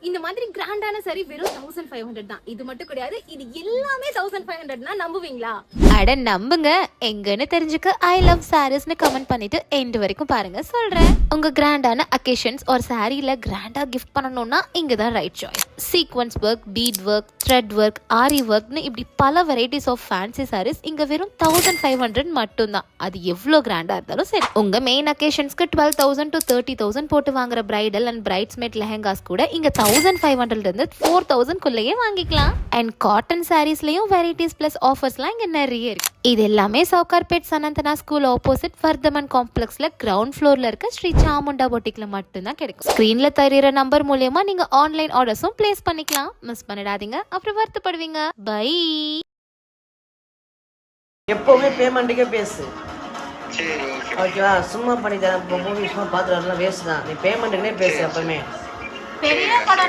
இந்த மாதிரி கிராண்டான சாரி வெறும் 1500 தான். இது மட்டும் கிடையாது, இது எல்லாமே 1500னா நம்புவீங்களா? அட நம்புங்க. எங்கன்னு தெரிஞ்சுக்க ஐ லவ் சாரீஸ்னு கமெண்ட் பண்ணிட்டு எண்ட் வரைக்கும் பாருங்க, சொல்றேன். உங்க கிராண்டான அக்கேஷன்ஸ் ஒரு சாரியில கிராண்டா கிஃப்ட் பண்ணணும்னா இங்க தான் right choice. Sequence work, bead work, thread work, Aari ஒர்க்னு இப்படி பல வெரைட்டிஸ் ஆஃப் ஃபேன்சி சாரீஸ் இங்க வெறும் 1500 மட்டும்தான். அது எவ்வளோ கிராண்டா இருந்தாலும் சரி. உங்க மெயின் அக்கேஷன்ஸ்க்கு 12,000 to 30,000 போட்டு வாங்குற பிரைடல் அண்ட் பிரைட்ஸ்மேட் லெஹங்காஸ் கூட இங்க 1500 இருந்து 4000 குள்ளேயே வாங்கிக்கலாம். அண்ட் காட்டன் சாரீஸ்லயும் வெரைட்டிஸ் பிளஸ் ஆஃபர்ஸ்லாம் இங்க நிறைய இருக்கு. இது எல்லாமே Sowcarpet சனந்தனா school opposite Vardhaman காம்ப்ளெக்ஸ்ல ground ஃப்ளோர்ல இருக்க ஸ்ரீ சாமுண்டா பொட்டிக்ல மட்டும்தான் கிடைக்கும். ஸ்கிரீன்ல தெரியுற நம்பர் மூலமா நீங்க ஆன்லைன் ஆர்டர்ஸும் பிளேஸ் பண்ணிக்கலாம். மிஸ் பண்ணிடாதீங்க, அப்புறம் வருத்தப்படுவீங்க. பை. எப்பவுமே பேமெண்ட்டுக்கே பேசு, ஓகேவா? சும்மா பண்ணி தரேன் மூவி சும்மா பார்த்துட்டு வரலாம் வேஸ்ட் தான். நீ பேமெண்ட்டுக்குனே பேசு எப்பவுமே.